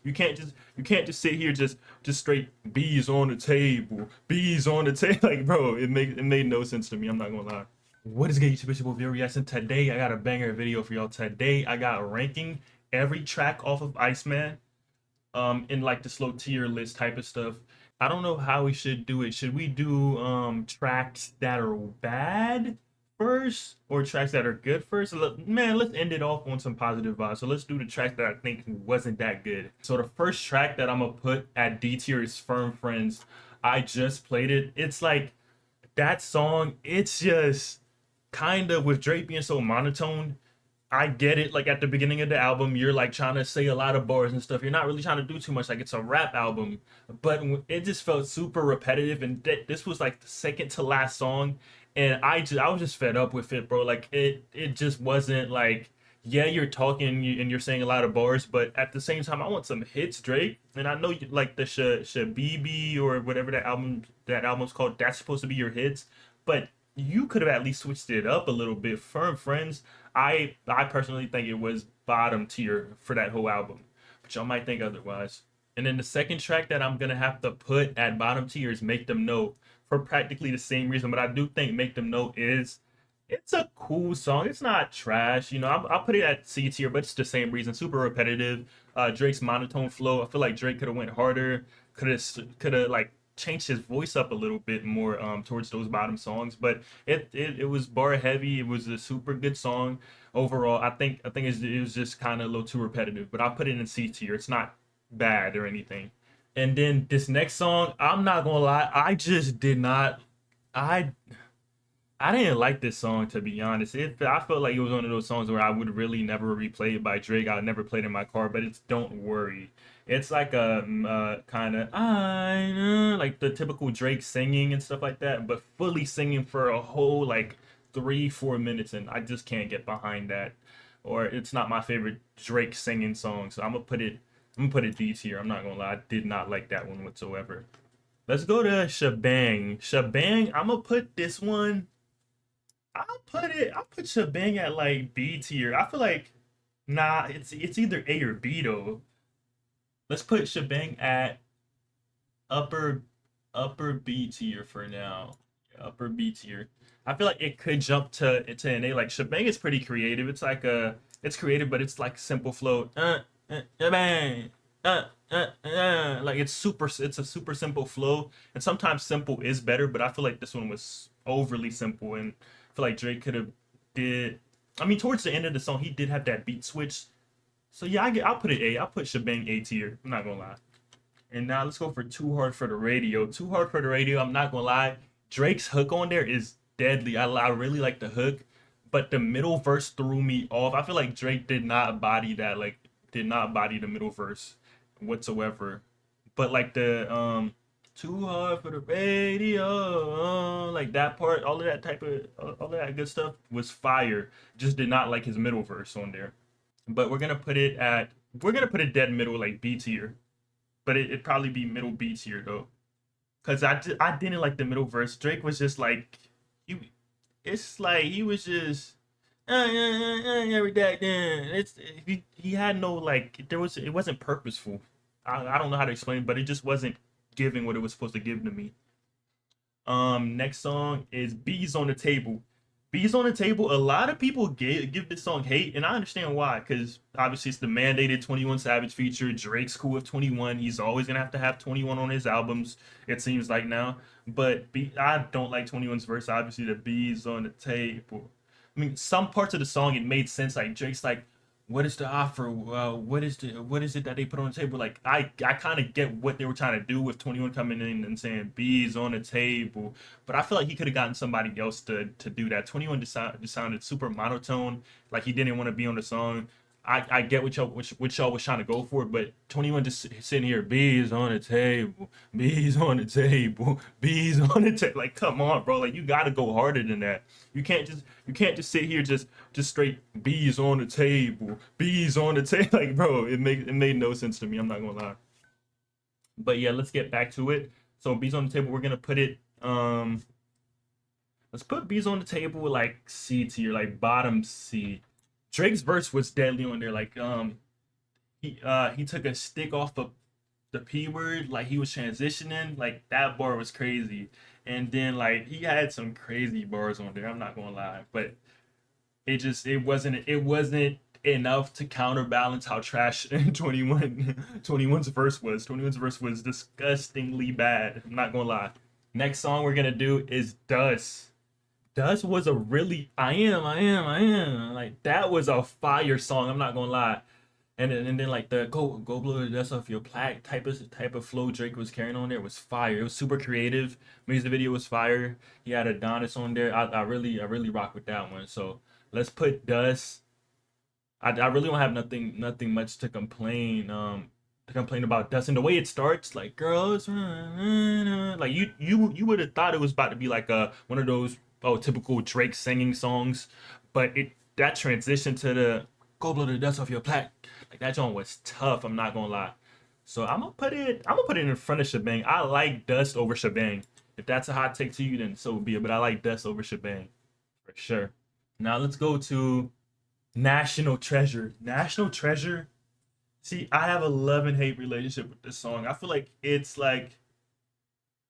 You can't just sit here just straight B's on the table, B's on the table. Like, bro, it made no sense to me. I'm not gonna lie. What is good, YouTube? It's your boy Reaction. Today I got a banger video for y'all. Today I got ranking every track off of Iceman, in like the slow tier list type of stuff. I don't know how we should do it. Should we do tracks that are bad first or tracks that are good first? Man, let's end it off on some positive vibes. So let's do the track that I think wasn't that good. So the first track that I'm gonna put at D tier is Firm Friends. I just played it. It's like that song, it's just kind of, with Drake being so monotone, I get it. Like at the beginning of the album, you're like trying to say a lot of bars and stuff. You're not really trying to do too much. Like it's a rap album, but it just felt super repetitive. And this was like the second to last song, and I was just fed up with it, bro. Like it just wasn't like, yeah, you're talking and you're saying a lot of bars, but at the same time, I want some hits, Drake. And I know you like the Shabibi or whatever that album's called. That's supposed to be your hits, but you could have at least switched it up a little bit. Firm Friends, I personally think it was bottom tier for that whole album, but y'all might think otherwise. And then the second track that I'm gonna have to put at bottom tier is Make Them Know, for practically the same reason. But I do think Make Them Know it's a cool song. It's not trash, you know. I'll put it at C tier, but it's the same reason. Super repetitive. Drake's monotone flow. I feel like Drake could have went harder. Could have like changed his voice up a little bit more towards those bottom songs. But it was bar heavy. It was a super good song overall. I think it was just kind of a little too repetitive. But I'll put it in C tier. It's not bad or anything. And then this next song, I'm not gonna lie, I just did not. I I didn't like this song, to be honest. I felt like it was one of those songs where I would really never replay it by Drake. I would never play it in my car, but it's Don't Worry. It's like a kind of I know, like the typical Drake singing and stuff like that, but fully singing for a whole like 3 4 minutes, and I just can't get behind that. Or it's not my favorite Drake singing song, so I'm gonna put it D tier. I'm not gonna lie, I did not like that one whatsoever. Let's go to Shabang. Shabang, I'm gonna put this one. I'll put Shabang at like B tier. I feel like, nah, it's either A or B though. Let's put Shabang at upper upper B tier for now. Yeah, upper B tier. I feel like it could jump to an A. Like Shabang is pretty creative. It's creative, but it's like simple flow. Shabang. Like it's a super simple flow, and sometimes simple is better, but I feel like this one was overly simple, and I feel like Drake could have did. I mean, towards the end of the song, he did have that beat switch. So yeah, I'll put it A. I'll put Shebang A tier. I'm not gonna lie. And now let's go for Too Hard for the Radio. Too Hard for the Radio. I'm not gonna lie. Drake's hook on there is deadly. I really like the hook, but the middle verse threw me off. I feel like Drake did not body that. Like, did not body the middle verse whatsoever. But like the Too Hard for the Radio, like that part, all of that good stuff was fire. Just did not like his middle verse on there. But we're gonna put it dead middle, like B tier. But it'd probably be middle B tier though, cause I didn't like the middle verse. Drake was just like, he, it's like he was just every day. It's he had no, like, it wasn't purposeful. I don't know how to explain it, but it just wasn't giving what it was supposed to give to me. Next song is Bees on the Table. Bees on the Table. A lot of people give this song hate, and I understand why. Because obviously it's the mandated 21 Savage feature. Drake's cool with 21. He's always gonna have to have 21 on his albums, it seems like now. But I don't like 21's verse. Obviously, the Bees on the Table. I mean, some parts of the song it made sense. Like Drake's like, "What is the offer? What is it that they put on the table?" Like I kind of get what they were trying to do with 21 coming in and saying "Bees on the table," but I feel like he could have gotten somebody else to do that. 21 just sounded super monotone, like he didn't want to be on the song. I get what y'all was trying to go for, but 21 just sitting here, bees on the table, bees on the table, bees on the table. Like, come on, bro. Like, you gotta go harder than that. You can't just sit here just straight bees on the table, bees on the table. Like, bro, it made no sense to me. I'm not gonna lie. But yeah, let's get back to it. So bees on the table, we're gonna put it let's put bees on the table like C tier, like bottom C. Drake's verse was deadly on there. Like, he took a stick off of the P word, like he was transitioning, like that bar was crazy. And then like he had some crazy bars on there, I'm not gonna lie. But it wasn't enough to counterbalance how trash 21's verse was. 21's verse was disgustingly bad. I'm not gonna lie. Next song we're gonna do is Dust. Dust was a really I am. Like that was a fire song, I'm not gonna lie. And then like the go blow the dust off your plaque type of flow Drake was carrying on there was fire. It was super creative. Music video was fire. He had Adonis on there. I really rock with that one. So let's put Dust. I really don't have nothing much to complain about Dust. And the way it starts, like girls, like you would have thought it was about to be like a one of those typical Drake singing songs, but it that transition to the go blow the dust off your plaque, like that joint was tough. I'm not gonna lie. So I'm gonna put it in front of Shabang. I like Dust over Shabang. If that's a hot take to you, then so be it. But I like Dust over Shabang for sure. Now let's go to National Treasure. National Treasure. See, I have a love and hate relationship with this song. I feel like it's like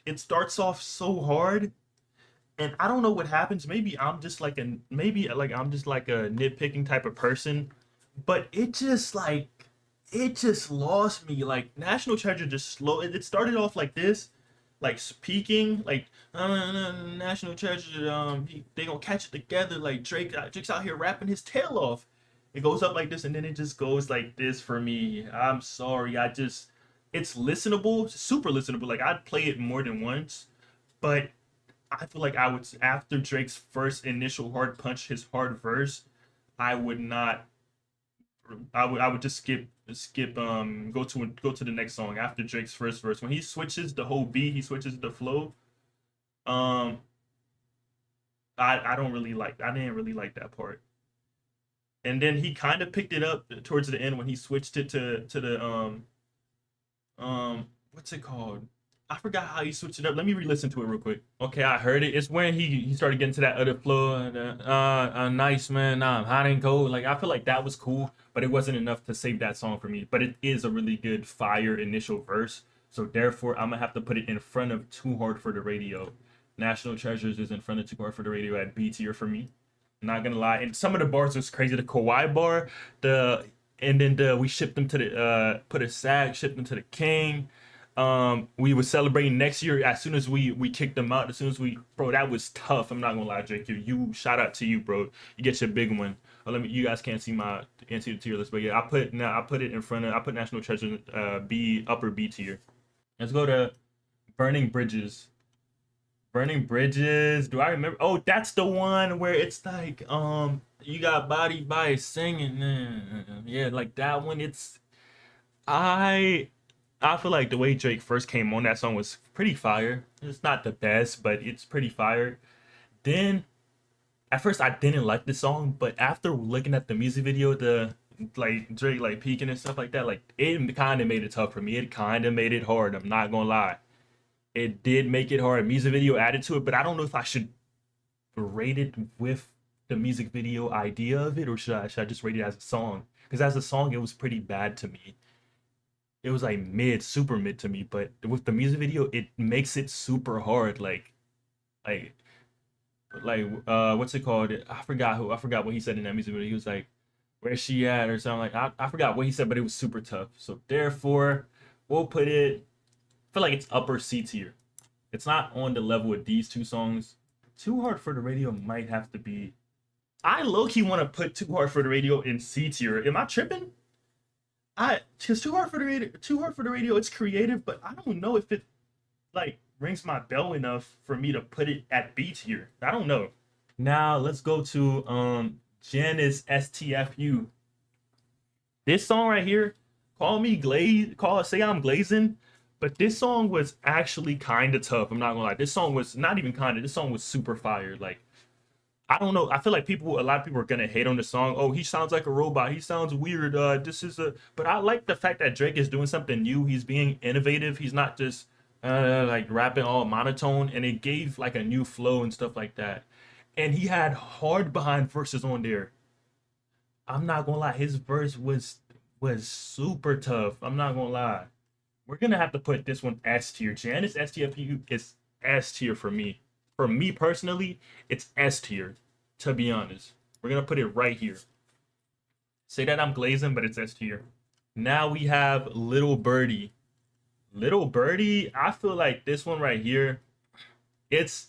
it starts off so hard, and I don't know what happens. Maybe I'm just like a nitpicking type of person, but it just lost me. Like National Treasure just slow. It started off like this, like speaking, like National Treasure. They gonna catch it together. Like Drake's out here rapping his tail off. It goes up like this, and then it just goes like this for me. I'm sorry. It's listenable, super listenable. Like I'd play it more than once, but I feel like I would after Drake's first initial hard punch, his hard verse, I would not. I would just skip go to the next song after Drake's first verse. When he switches the whole beat, he switches the flow. Um, I didn't really like that part. And then he kind of picked it up towards the end when he switched it to the what's it called? I forgot how he switched it up. Let me re-listen to it real quick. Okay, I heard it. It's when he started getting to that other flow. Nice man, nah, I'm hot and cold. Like I feel like that was cool, but it wasn't enough to save that song for me. But it is a really good fire initial verse. So therefore, I'm gonna have to put it in front of Too Hard for the Radio. National Treasures is in front of Too Hard for the Radio at B tier for me. Not gonna lie, and some of the bars was crazy. The Kawhi bar, the and then we shipped them to the put a sack, shipped them to the King. We were celebrating next year as soon as we kicked them out. As soon as we, bro, that was tough. I'm not gonna lie, Drake. You shout out to you, bro. You get your big one. Let me. You guys can't see the tier list, but yeah, I put it in front of. I put National Treasure B upper B tier. Let's go to Burning Bridges. Burning Bridges. Do I remember? Oh, that's the one where it's like you got Body by singing. Yeah, like that one. I I feel like the way Drake first came on that song was pretty fire. It's not the best, but it's pretty fire. Then at first I didn't like the song, but after looking at the music video, the like Drake like peeking and stuff like that, like it kind of made it tough for me. It kind of made it hard. I'm not gonna lie. It did make it hard. Music video added to it, but I don't know if I should rate it with the music video idea of it, or should I just rate it as a song? Because as a song, it was pretty bad to me. It was like mid, super mid to me. But with the music video, it makes it super hard. Like, what's it called? I forgot what he said in that music video. He was like, "Where's she at?" or something like. I forgot what he said, but it was super tough. So therefore, we'll put it. I feel like it's upper C tier. It's not on the level with these two songs. Too Hard for the Radio might have to be. I low key want to put Too Hard for the Radio in C tier. Am I tripping? Because Too Hard for the Radio, it's creative, but I don't know if it like rings my bell enough for me to put it at B tier. I don't know. Now let's go to Janice STFU. This song right here, call me glaze, call say I'm glazing, but this song was actually kind of tough. I'm not gonna lie. This song was not even kind of. This song was super fire. Like I don't know. I feel like a lot of people are gonna hate on the song. Oh, he sounds like a robot. He sounds weird. But I like the fact that Drake is doing something new. He's being innovative. He's not just like rapping all monotone, and it gave like a new flow and stuff like that. And he had hard behind verses on there. I'm not gonna lie, his verse was was super tough. I'm not gonna lie. We're gonna have to put this one S tier. Janice STFU is S tier for me. For me personally, it's S tier. To be honest, we're gonna put it right here. Say that I'm glazing, but it's S tier. Now we have Little Birdie. Little Birdie, I feel like this one right here, it's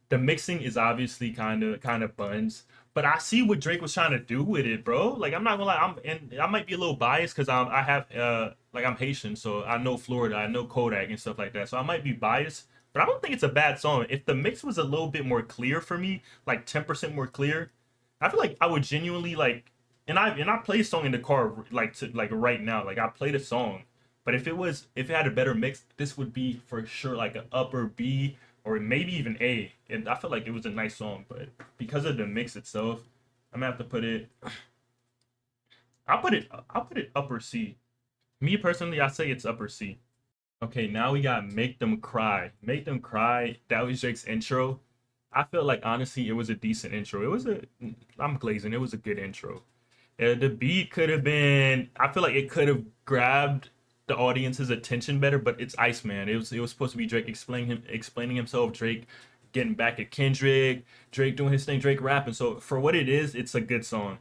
the mixing is obviously kind of buns, but I see what Drake was trying to do with it, bro. Like I'm not gonna lie, I might be a little biased because I have like I'm Haitian, so I know Florida, I know Kodak and stuff like that, so I might be biased. But I don't think it's a bad song. If the mix was a little bit more clear for me, like 10% more clear, I feel like I would genuinely like. And I play a song in the car like right now. Like I played a song, but if it had a better mix, this would be for sure like an upper B or maybe even A. And I felt like it was a nice song, but because of the mix itself, I'm gonna have to put it. I'll put it upper C. Me personally, I say it's upper C. Okay, now we got Make Them Cry. Make Them Cry. That was Drake's intro. I feel like honestly, it was a decent intro. It was a. I'm glazing. It was a good intro. The beat could have been. I feel like it could have grabbed the audience's attention better, but it's Iceman. It was supposed to be Drake explaining himself, Drake getting back at Kendrick, Drake doing his thing, Drake rapping. So for what it is, it's a good song.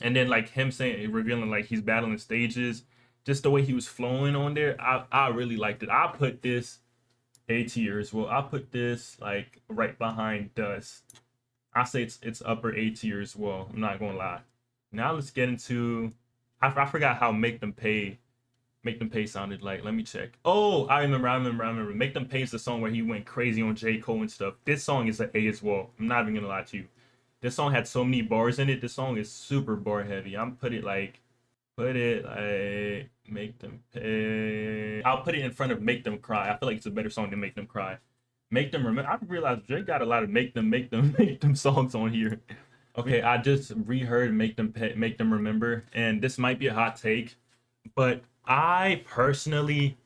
And then like him saying revealing like he's battling stages, just the way he was flowing on there, I really liked it. I put this A tier as well. I put this like right behind Dust. I say it's upper A tier as well. I'm not gonna lie. Now let's get into. I forgot how Make Them Pay. Make Them Pay sounded like. Let me check. Oh, I remember. Make Them Pay is the song where he went crazy on J. Cole and stuff. This song is an A as well. I'm not even gonna lie to you. This song had so many bars in it. This song is super bar heavy. I'm put it like Make Them Pay. I'll put it in front of Make Them Cry. I feel like it's a better song than Make Them Cry. Make Them Remember. I realized Drake got a lot of Make Them songs on here. Okay, I just reheard Make Them Remember, and this might be a hot take, but I personally,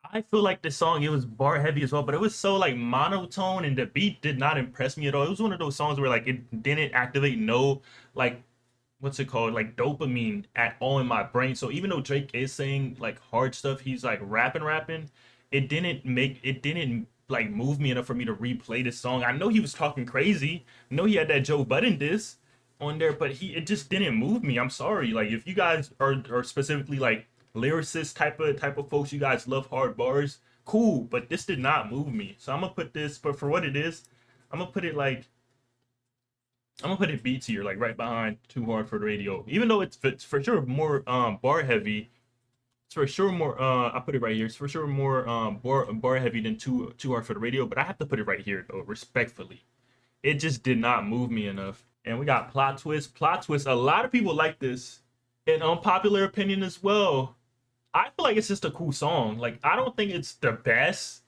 I feel like this song it was bar heavy as well, but it was so like monotone, and the beat did not impress me at all. It was one of those songs where like it didn't activate no like what's it called like dopamine at all in my brain. So even though Drake is saying like hard stuff, he's like rapping, it didn't like move me enough for me to replay this song. I know he was talking crazy. I know he had that Joe Budden diss on there, but it just didn't move me. I'm sorry. Like if you guys are specifically like lyricist type of folks, you guys love hard bars, cool. But this did not move me. So I'm gonna put this, but for what it is, I'm gonna put it like I'm gonna put it B tier, like right behind Too Hard for the Radio. Even though it's for sure more bar heavy, it's for sure more I put it right here. It's for sure more bar heavy than Too Hard for the Radio, but I have to put it right here though, respectfully. It just did not move me enough. And we got Plot Twist. Plot Twist. A lot of people like this. An unpopular opinion as well. I feel like it's just a cool song. Like I don't think it's the best.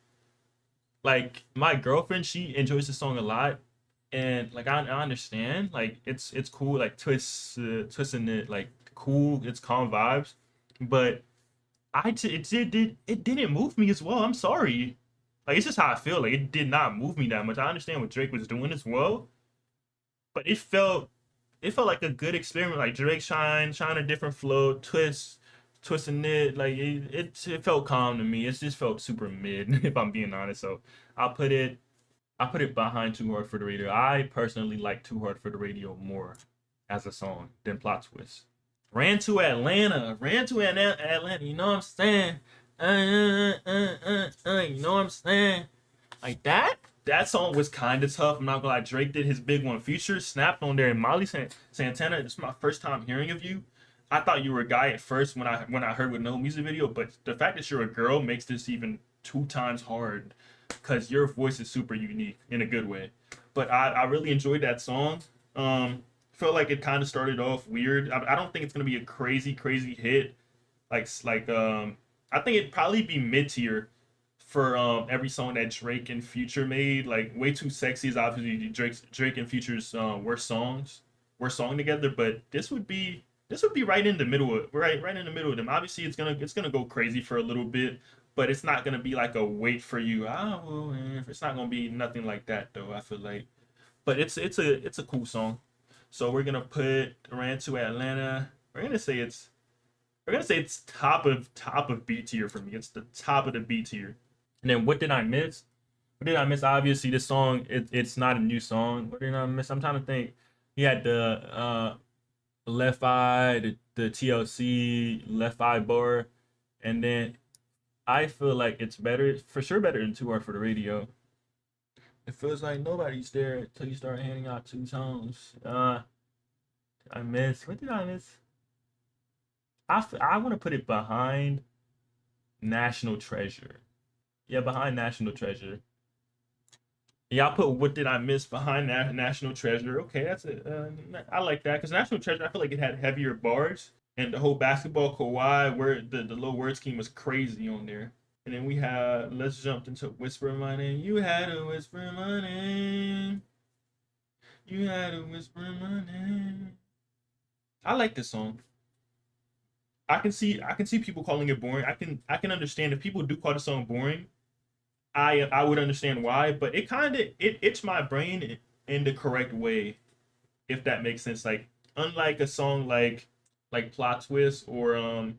Like my girlfriend, she enjoys the song a lot, and like I understand. Like it's cool. Like twisting it like cool. It's calm vibes, but it didn't move me as well. I'm sorry. Like it's just how I feel. Like it did not move me that much. I understand what Drake was doing as well, but it felt like a good experiment. Like Drake trying a different flow, twisting it. Like it felt calm to me. It just felt super mid, if I'm being honest. So I'll put it I put it behind Too Hard for the Radio. I personally like Too Hard for the Radio more as a song than Plot Twist. Ran to Atlanta. You know what I'm saying? You know what I'm saying? Like that. That song was kind of tough. I'm not gonna lie. Drake did his big one. Future snapped on there, and Santana. This is my first time hearing of you. I thought you were a guy at first when I heard with no music video, but the fact that you're a girl makes this even two times hard because your voice is super unique in a good way. But I really enjoyed that song. Felt like it kind of started off weird. I don't think it's gonna be a crazy hit. I think it'd probably be mid tier for every song that Drake and Future made. Like Way Too Sexy is obviously Drake and Future's worst song together, but this would be right in the middle of right in the middle of them. Obviously it's gonna go crazy for a little bit, but it's not gonna be like a wait for you. Oh, it's not gonna be nothing like that though. I feel like, but it's a cool song. So we're gonna put Ran to Atlanta. We're gonna say it's I'm gonna say it's top of B tier for me. It's the top of the B tier. And then what did I miss? What did I miss? Obviously, this song it's not a new song. What did I miss? I'm trying to think. He had the left eye, the TLC left eye bar, and then I feel like it's better for sure, better than 2 Hard for the Radio. It feels like nobody's there until you start handing out 2 tones. I miss. What did I miss? I want to put it behind National Treasure. Yeah, behind National Treasure. Yeah, I put what did I miss behind that National Treasure. Okay, that's it. I like that because National Treasure, I feel like it had heavier bars and the whole basketball Kawhi where the little word scheme was crazy on there. And then we have let's jump into Whisper My Name. You had to whisper my name. You had to whisper my name. I like this song. I can see people calling it boring. I can understand if people do call the song boring. I would understand why, but it kind of it itch my brain in the correct way, if that makes sense. Like unlike a song like Plot Twist or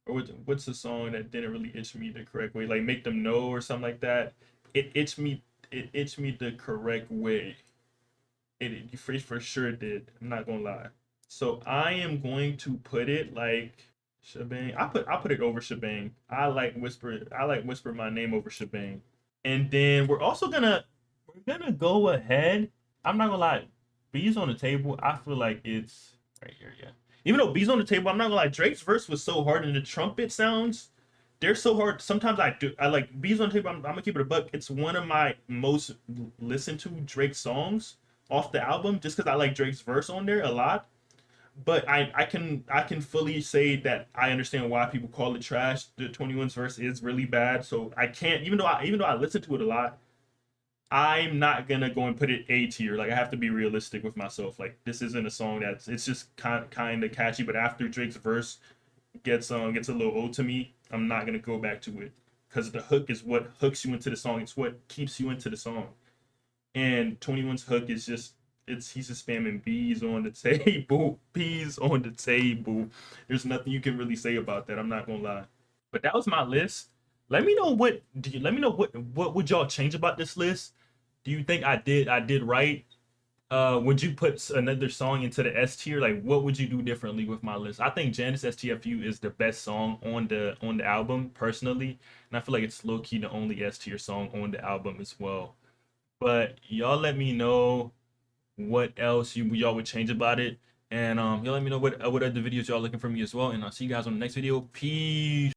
what's the song that didn't really itch me the correct way, like Make Them Know or something like that. It itched me the correct way. It for sure did. I'm not gonna lie. So I am going to put it like Shebang. I put it over Shebang. I like Whisper My Name over Shebang. And then we're gonna go ahead. I'm not gonna lie. Bees on the Table. I feel like it's right here. Yeah. Even though Bees on the Table, I'm not gonna lie. Drake's verse was so hard, and the trumpet sounds they're so hard. Sometimes I like Bees on the Table. I'm gonna keep it a buck. It's one of my most listened to Drake songs off the album, just because I like Drake's verse on there a lot. But I can fully say that I understand why people call it trash. The 21's verse is really bad, so I can't. Even though I listen to it a lot, I'm not gonna go and put it A tier. Like I have to be realistic with myself. Like this isn't a song that's it's just kind of catchy. But after Drake's verse gets a little old to me, I'm not gonna go back to it because the hook is what hooks you into the song. It's what keeps you into the song. And 21's hook is just it's he's just spamming bees on the table, bees on the table. There's nothing you can really say about that. I'm not gonna lie. But that was my list. Let me know what would y'all change about this list? Do you think I did right? Would you put another song into the S tier? Like what would you do differently with my list? I think Janice STFU is the best song on the album personally, and I feel like it's low key the only S tier song on the album as well. But y'all let me know what else y'all would change about it. And y'all let me know what other videos y'all looking for me as well. And I'll see you guys on the next video. Peace.